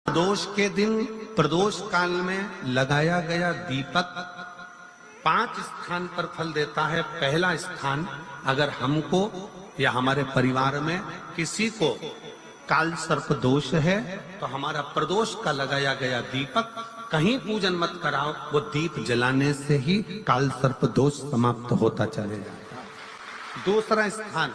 प्रदोष के दिन प्रदोष काल में लगाया गया दीपक 5 स्थान पर फल देता है। पहला स्थान, अगर हमको या हमारे परिवार में किसी को काल सर्प दोष है तो हमारा प्रदोष का लगाया गया दीपक कहीं पूजन मत कराओ, वो दीप जलाने से ही काल सर्प दोष समाप्त होता चले जाता। दूसरा स्थान,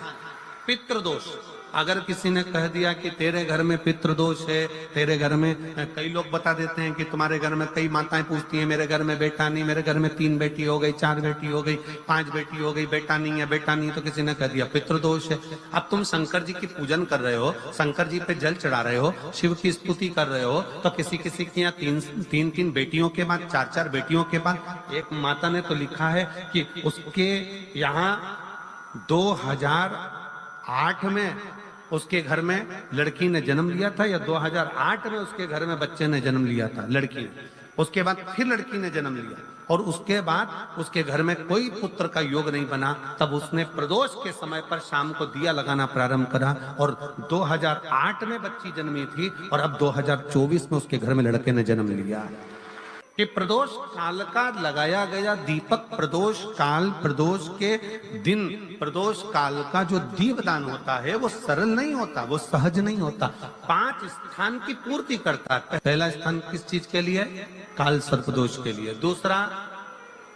पितृदोष। अगर किसी ने कह दिया कि तेरे घर में पितृदोष है, तेरे घर में, कई लोग बता देते हैं कि तुम्हारे घर में, कई माताएं पूछती हैं मेरे घर में बेटा नहीं, मेरे घर में 3 बेटी हो गई, 4 बेटी हो गई, 5 बेटी हो गई, बेटा नहीं है, बेटा नहीं, तो किसी ने कह दिया पितृदोष है। अब तुम शंकर जी की पूजन कर रहे हो, शंकर जी पे जल चढ़ा रहे हो, शिव की स्तुति कर रहे हो, तो किसी किसी की यहाँ 3 बेटियों के बाद, 4 बेटियों के बाद, एक माता ने तो लिखा है कि उसके यहाँ 2008 में उसके घर में लड़की ने जन्म लिया था, या 2008 में उसके घर में बच्चे ने जन्म लिया था, लड़की ने। उसके बाद फिर लड़की ने जन्म लिया और उसके बाद उसके घर में कोई पुत्र का योग नहीं बना। तब उसने प्रदोष के समय पर शाम को दिया लगाना प्रारंभ करा और 2008 में बच्ची जन्मी थी और अब 2024 में उसके घर में लड़के ने जन्म लिया। कि प्रदोष काल का लगाया गया दीपक, प्रदोष काल, प्रदोष के दिन, प्रदोष काल का जो दीपदान होता है वो सरल नहीं होता, वो सहज नहीं होता। 5 स्थान की पूर्ति करता है। पहला स्थान किस चीज के लिए? काल सर्पदोष के लिए। दूसरा,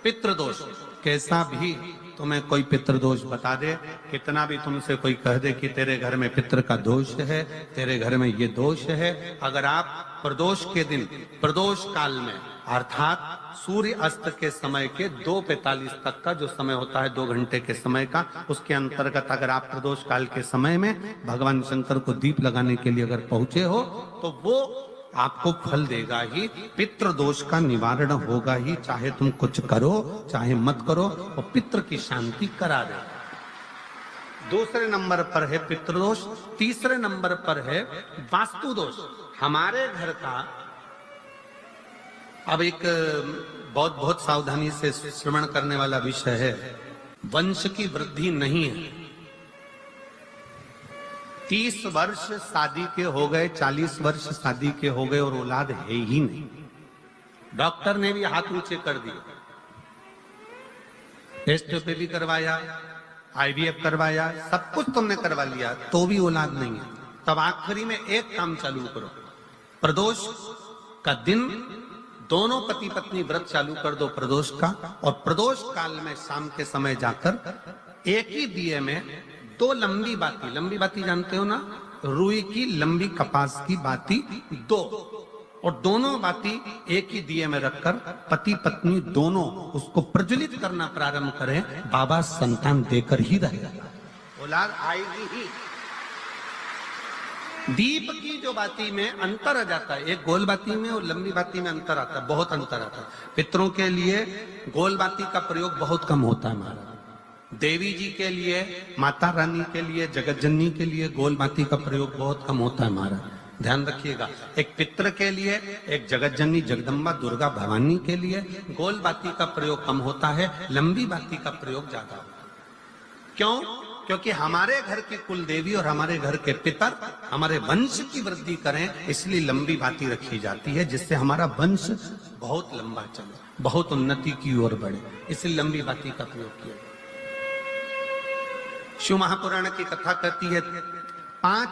पितृदोष। कैसा भी तुम्हें कोई पितृदोष बता दे, कितना भी तुमसे कोई कह दे कि तेरे घर में पितृ का दोष है, तेरे घर में ये दोष है, अगर आप प्रदोष के दिन, प्रदोष काल में, अर्थात सूर्य अस्त के समय के 2:45 तक का जो समय होता है, 2 घंटे के समय का, उसके अंतर्गत अगर आप प्रदोष काल के समय में भगवान शंकर को दीप लगाने के लिए अगर पहुंचे हो तो वो आपको फल देगा ही, पितृ दोष का निवारण होगा ही। चाहे तुम कुछ करो चाहे मत करो, वो पितृ की शांति करा दे। दूसरे नंबर पर है पितृदोष। तीसरे नंबर पर है वास्तु दोष। हमारे घर का, अब एक बहुत सावधानी से श्रवण करने वाला विषय है, वंश की वृद्धि नहीं है। 30 वर्ष शादी के हो गए, 40 वर्ष शादी के हो गए और औलाद है ही नहीं। डॉक्टर ने भी हाथ ऊंचे कर दिए, टेस्ट पे भी करवाया, IVF करवाया, सब कुछ तुमने करवा लिया, तो भी औलाद नहीं है। तब आखिरी में एक काम चालू करो, प्रदोष का दिन दोनों पति पत्नी व्रत चालू कर दो प्रदोष का, और प्रदोष काल में शाम के समय जाकर एक ही दिए में 2 लंबी बाती जानते हो ना, रुई की लंबी कपास की बाती 2, और दोनों बाती एक ही दिए में रखकर पति पत्नी दोनों उसको प्रज्वलित करना प्रारंभ करें। बाबा संतान देकर ही रहेगा, औलाद आएगी ही। दीप की जो बाती में अंतर आ जाता है, एक गोल बाती में और लंबी बाती में अंतर आता है, बहुत अंतर आता है। पितरों के लिए गोल बाती का प्रयोग बहुत कम होता है हमारा, देवी जी के लिए, माता रानी के लिए, जगत जननी के लिए गोल बाती का प्रयोग बहुत कम होता है हमारा, ध्यान रखिएगा। एक पितृ के लिए, एक जगत जननी जगदम्बा दुर्गा भवानी के लिए गोल बाती का प्रयोग कम होता है, लंबी बाती का प्रयोग ज्यादा होता है। क्यों? क्योंकि हमारे घर की कुल देवी और हमारे घर के पितर हमारे वंश की वृद्धि करें, इसलिए लंबी बाती रखी जाती है, जिससे हमारा वंश बहुत लंबा चले, बहुत उन्नति की ओर बढ़े, इसलिए लंबी बाती का प्रयोग किया। शिव महापुराण की कथा कहती है 5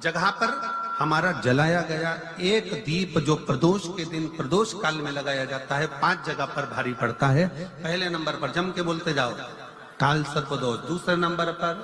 जगह पर हमारा जलाया गया एक दीप जो प्रदोष के दिन प्रदोष काल में लगाया जाता है, 5 जगह पर भारी पड़ता है। पहले नंबर पर जम के बोलते जाओ, काल सर्पदोष। दूसरे नंबर पर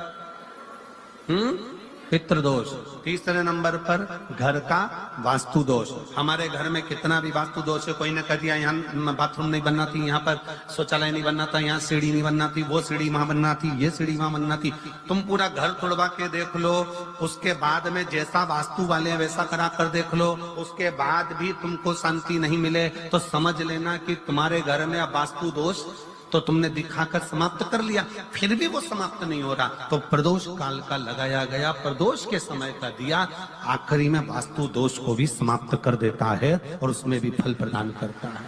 पितृदोष। तीसरे नंबर पर घर का वास्तु दोष। हमारे घर में कितना भी वास्तु दोष है, कोई ने कह दिया यहाँ बाथरूम नहीं बनना थी, यहाँ पर शौचालय नहीं बनना था, यहाँ सीढ़ी नहीं बनना थी, वो सीढ़ी वहां बनना थी, ये सीढ़ी वहां बनना थी। तुम पूरा घर तोड़वा के देख लो, उसके बाद में जैसा वास्तु वाले वैसा करा कर देख लो, उसके बाद भी तुमको शांति नहीं मिले तो समझ लेना कि तुम्हारे घर में अब वास्तु दोष तो तुमने दिखाकर समाप्त कर लिया, फिर भी वो समाप्त नहीं हो रहा, तो प्रदोष काल का लगाया गया प्रदोष के समय का दिया आखिरी में वास्तु दोष को भी समाप्त कर देता है और उसमें भी फल प्रदान करता है।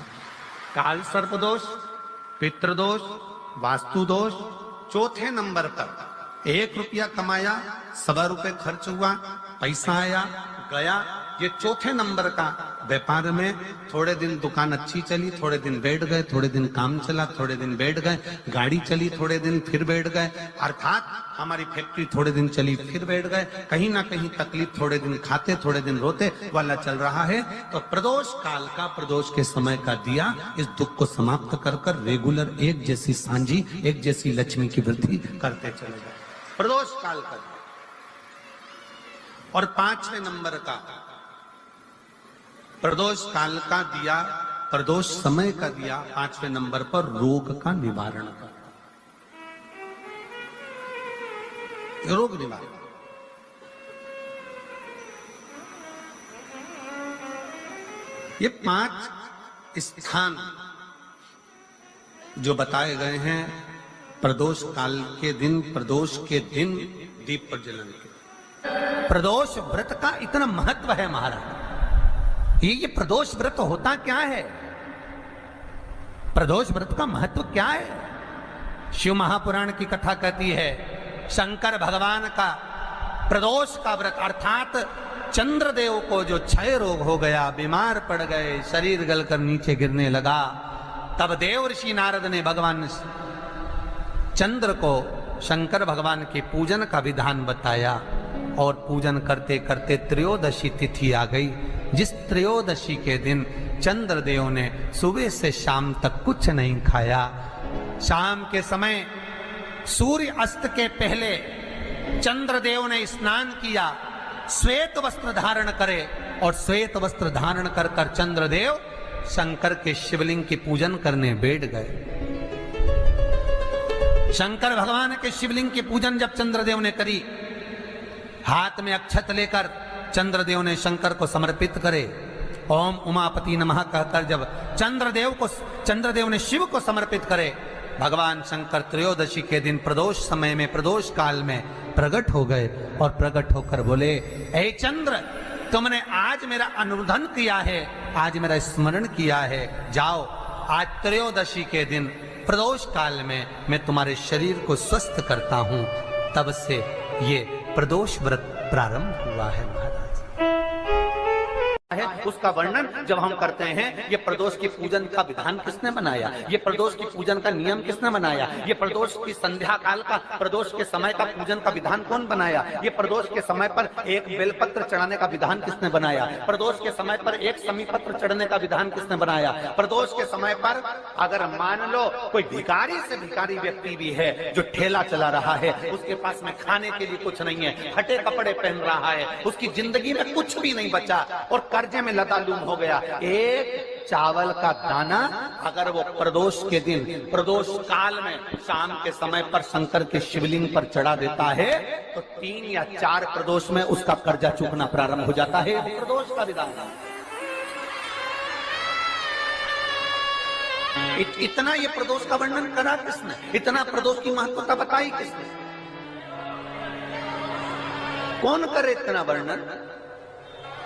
काल सर्पदोष, पितृदोष, वास्तु दोष। चौथे नंबर पर 1 रुपया कमाया, 1.25 रुपए खर्च हुआ, पैसा आया गया, ये चौथे नंबर का व्यापार में थोड़े दिन दुकान अच्छी चली, थोड़े दिन बैठ गए, थोड़े दिन काम चला, थोड़े दिन बैठ गए, गाड़ी चली थोड़े दिन फिर बैठ गए, अर्थात हमारी फैक्ट्री थोड़े दिन चली फिर बैठ गए, कहीं ना कहीं तकलीफ, थोड़े दिन खाते थोड़े दिन रोते वाला चल रहा है। तो प्रदोष काल का, प्रदोष के समय का दिया इस दुख को समाप्त कर कर रेगुलर एक जैसी सांझी, एक जैसी लक्ष्मी की वृद्धि करते चले गए। प्रदोष काल का। और 5वें नंबर का प्रदोष काल का दिया, प्रदोष समय का दिया 5वें नंबर पर रोग का निवारण कर, रोग निवारण। ये 5 स्थान जो बताए गए हैं प्रदोष काल के दिन, प्रदोष के दिन दीप प्रज्वलन के। प्रदोष व्रत का इतना महत्व है महाराज। ये प्रदोष व्रत होता क्या है? प्रदोष व्रत का महत्व क्या है? शिव महापुराण की कथा कहती है शंकर भगवान का प्रदोष का व्रत, अर्थात चंद्रदेव को जो क्षय रोग हो गया, बीमार पड़ गए, शरीर गलकर नीचे गिरने लगा, तब देव ऋषि नारद ने भगवान चंद्र को शंकर भगवान के पूजन का विधान बताया। और पूजन करते करते त्रयोदशी तिथि आ गई, जिस त्रयोदशी के दिन चंद्रदेव ने सुबह से शाम तक कुछ नहीं खाया। शाम के समय सूर्य अस्त के पहले चंद्रदेव ने स्नान किया, श्वेत वस्त्र धारण करे, और श्वेत वस्त्र धारण कर कर चंद्रदेव शंकर के शिवलिंग की पूजन करने बैठ गए। शंकर भगवान के शिवलिंग की पूजन जब चंद्रदेव ने करी, हाथ में अक्षत लेकर चंद्रदेव ने शंकर को समर्पित करे, ओम उमापति नमः कहकर जब चंद्रदेव ने शिव को समर्पित करे, भगवान शंकर त्रयोदशी के दिन प्रदोष समय में, प्रदोष काल में प्रकट हो गए और प्रकट होकर बोले, ऐ चंद्र, तुमने आज मेरा अनुरोधन किया है, आज मेरा स्मरण किया है, जाओ आज त्रयोदशी के दिन प्रदोष काल में मैं तुम्हारे शरीर को स्वस्थ करता हूं। तब से ये प्रदोष व्रत प्रारंभ हुआ है महाराज। उसका वर्णन जब हम करते हैं, ये प्रदोष की पूजन का विधान किसने बनाया, ये प्रदोष की पूजन का नियम किसने बनाया, ये प्रदोष की संध्या काल का, प्रदोष के समय का पूजन का विधान कौन बनाया, ये प्रदोष के समय पर एक बेलपत्र चढ़ाने का विधान किसने बनाया, प्रदोष के समय पर एक समीपत्र चढ़ने का विधान किसने बनाया, प्रदोष के समय पर अगर मान लो कोई भिखारी से भिखारी व्यक्ति भी है जो ठेला चला रहा है, उसके पास में खाने के लिए कुछ नहीं है, फटे कपड़े पहन रहा है, उसकी जिंदगी में कुछ भी नहीं बचा और कर्जे में लतालूम हो गया, एक चावल का दाना अगर वो प्रदोष के दिन, प्रदोष काल में शाम के समय पर शंकर के शिवलिंग पर चढ़ा देता है, तो 3 या 4 प्रदोष में उसका कर्जा चूकना प्रारंभ हो जाता है। प्रदोष का विधान इतना ये प्रदोष का वर्णन करा किसने, इतना प्रदोष की महत्वता बताई किसने, कौन करे इतना वर्णन?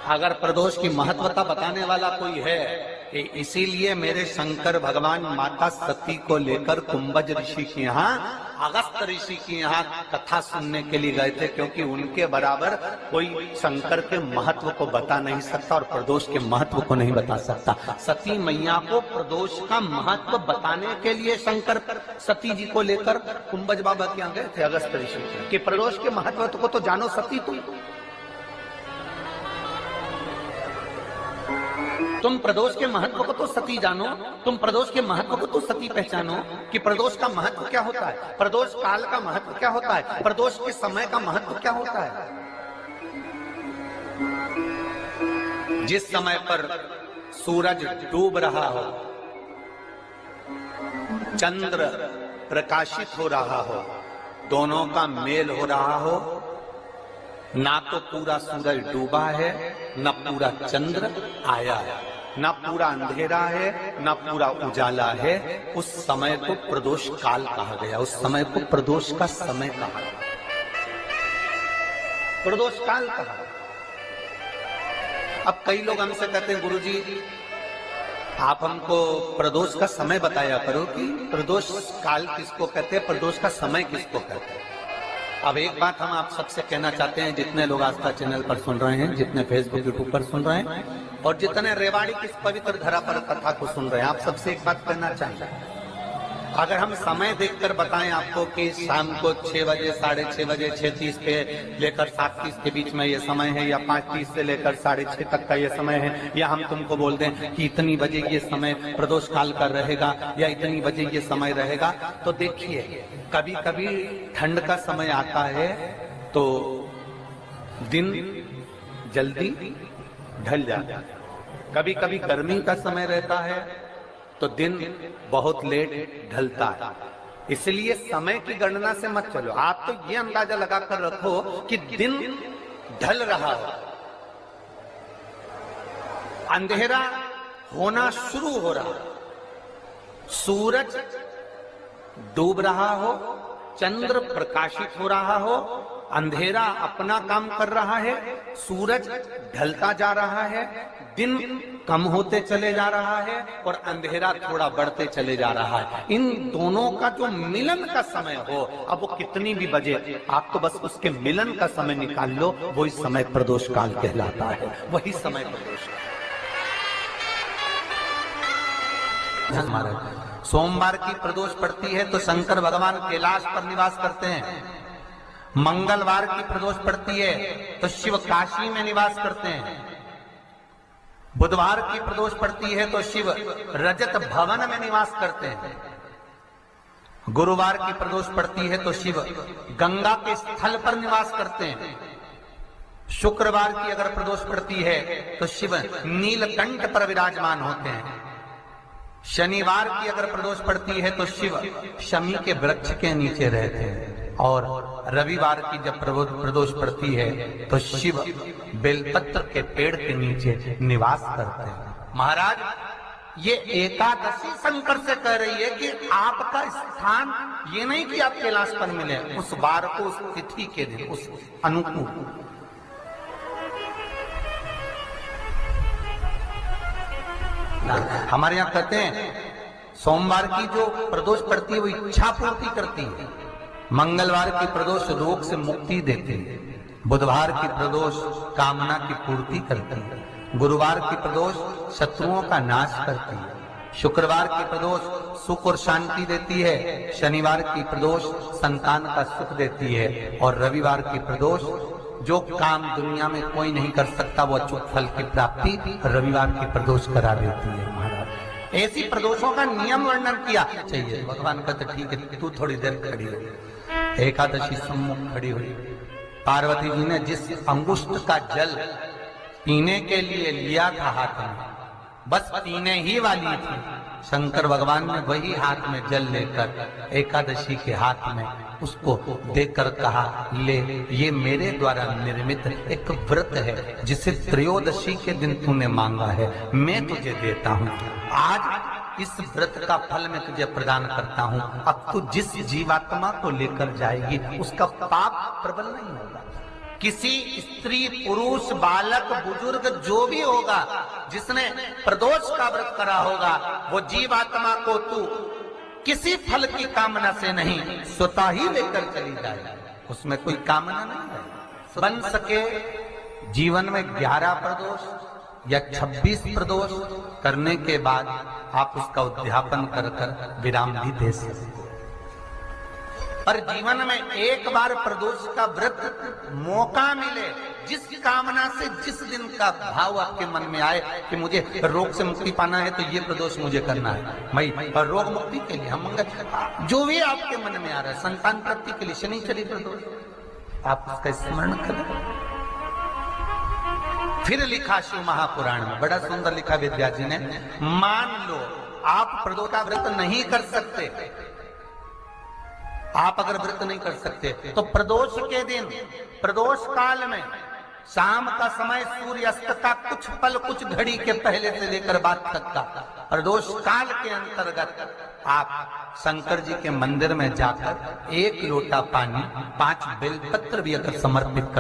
अगर प्रदोष की महत्वता बताने वाला कोई है, इसीलिए मेरे शंकर भगवान माता सती को लेकर कुंभज ऋषि के यहाँ, अगस्त ऋषि के यहाँ कथा सुनने के लिए गए थे, क्योंकि उनके बराबर कोई शंकर के महत्व को बता नहीं सकता और प्रदोष के महत्व को नहीं बता सकता। सती मैया को प्रदोष का महत्व बताने के लिए शंकर सती जी को लेकर कुंभज बाबा के यहाँ गए थे, अगस्त ऋषि के, प्रदोष के महत्व को तो जानो सती तुम प्रदोष के महत्व को तो सती जानो, तुम प्रदोष के महत्व को तो सती पहचानो कि प्रदोष का महत्व क्या होता है, प्रदोष काल का महत्व क्या होता है, प्रदोष के समय का महत्व क्या होता है। जिस समय पर सूरज डूब रहा हो, चंद्र प्रकाशित हो रहा हो, दोनों का मेल हो रहा हो, ना तो पूरा सूरज डूबा है, न पूरा चंद्र आया है, न पूरा अंधेरा है, न पूरा उजाला है, उस समय को प्रदोष काल कहा गया, उस समय को प्रदोष का समय कहा गया, प्रदोष काल कहा। अब कई लोग हमसे कहते हैं, गुरुजी आप हमको प्रदोष का समय बताया करो कि प्रदोष काल किसको कहते हैं, प्रदोष का समय किसको कहते हैं। अब एक बात हम आप सबसे कहना चाहते हैं, जितने लोग आस्था चैनल पर सुन रहे हैं, जितने फेसबुक यूट्यूब पर सुन रहे हैं और जितने रेवाड़ी की इस पवित्र धरा पर कथा को सुन रहे हैं, आप सबसे एक बात कहना चाहेंगे। अगर हम समय देखकर बताएं आपको कि शाम को 6 बजे, 6:30 बजे, 6:30 पे लेकर 7:30 के बीच में ये समय है, या 5:30 से लेकर 6:30 तक का ये समय है, या हम तुमको बोल दें कि इतनी बजे ये समय प्रदोष काल का रहेगा या इतनी बजे ये समय रहेगा, तो देखिए कभी कभी ठंड का समय आता है तो दिन जल्दी ढल जाता है, कभी कभी गर्मी का समय रहता है तो दिन बहुत लेट ढलता है। इसलिए समय की गणना से मत चलो, आप तो ये अंदाजा लगाकर रखो कि दिन ढल रहा हो, अंधेरा होना शुरू हो रहा, सूरज डूब रहा हो, चंद्र प्रकाशित हो रहा हो, अंधेरा अपना काम कर रहा है, सूरज ढलता जा रहा है, दिन कम होते चले जा रहा है और अंधेरा थोड़ा बढ़ते चले जा रहा है। इन दोनों का जो मिलन का समय हो, अब वो कितनी भी बजे, आप तो बस उसके मिलन का समय निकाल लो, वही समय प्रदोष काल कहलाता है, वही समय प्रदोष काल। सोमवार की प्रदोष पड़ती है तो शंकर भगवान कैलाश पर निवास करते हैं, मंगलवार की प्रदोष पड़ती है तो शिव काशी में निवास करते हैं, बुधवार की प्रदोष पड़ती है तो शिव रजत भवन में निवास करते हैं, गुरुवार की प्रदोष पड़ती है तो शिव गंगा के स्थल पर निवास करते हैं, शुक्रवार की अगर प्रदोष पड़ती है तो शिव नीलकंठ पर विराजमान होते हैं, शनिवार की अगर प्रदोष पड़ती है तो शिव शमी के वृक्ष के नीचे रहते हैं, और रविवार की जब प्रदोष पड़ती है तो शिव बेलपत्र के पेड़ के नीचे निवास करते हैं। महाराज ये एकादशी शंकर से कह रही है कि आपका स्थान ये नहीं कि आप कैलाश पर मिले, उस बार को, उस तिथि के दिन, उस अनुकूल। हमारे यहाँ कहते हैं सोमवार की जो प्रदोष पड़ती है वो इच्छा पूर्ति करती है, मंगलवार की प्रदोष रोग से मुक्ति देती है, बुधवार की प्रदोष कामना की पूर्ति करती है, गुरुवार की प्रदोष शत्रुओं का नाश करती है, शुक्रवार की प्रदोष सुख और शांति देती है, शनिवार की प्रदोष संतान का सुख देती है, और रविवार की प्रदोष जो काम दुनिया में कोई नहीं कर सकता वो अचूक फल की प्राप्ति रविवार की प्रदोष करा देती है। महाराज ऐसी प्रदोषों का नियम वर्णन किया चाहिए। भगवान कहते ठीक है तू थोड़ी देर खड़ी हो, एकादशी सम्मुख खड़ी हुई, पार्वती जी ने जिस अंगुष्ठ का जल पीने के लिए लिया था हाथ में, बस पीने ही वाली थी, शंकर भगवान ने वही हाथ में जल लेकर एकादशी के हाथ में उसको देकर कहा, ले ये मेरे द्वारा निर्मित एक व्रत है जिसे त्रयोदशी के दिन तूने मांगा है, मैं तुझे देता हूँ, आज इस व्रत का फल मैं तुझे प्रदान करता हूँ, अब तू जिस जीवात्मा को लेकर जाएगी उसका पाप प्रबल नहीं होगा। किसी स्त्री, पुरुष, बालक, बुजुर्ग जो भी होगा जिसने प्रदोष का व्रत करा होगा, वो जीवात्मा को तू किसी फल की कामना से नहीं स्वतः ही लेकर चली जाए, उसमें कोई कामना नहीं है। बन सके जीवन में 11 प्रदोष या 26 प्रदोष करने के बाद आप उसका उद्यापन कर विराम भी दे सकते, पर जीवन में एक बार प्रदोष का व्रत मौका मिले, जिस कामना से जिस दिन का भाव आपके मन में आए कि मुझे रोग से मुक्ति पाना है तो ये प्रदोष मुझे करना है, मैं और रोग मुक्ति के लिए हम मंगल, जो भी आपके मन में आ रहा है, संतान प्राप्ति के लिए शनिचरी प्रदोष, आप उसका स्मरण करें। फिर लिखा शिव महापुराण में, बड़ा सुंदर लिखा विद्या जी ने, मान लो आप प्रदोष का व्रत नहीं कर सकते, आप अगर व्रत नहीं कर सकते तो प्रदोष के दिन, प्रदोष काल में शाम का समय सूर्यास्त का कुछ पल, कुछ घड़ी के पहले से लेकर बाद तक का प्रदोष काल के अंतर्गत आप शंकर जी के मंदिर में जाकर 1 लोटा पानी, 5 बेलपत्र भी अगर समर्पित कर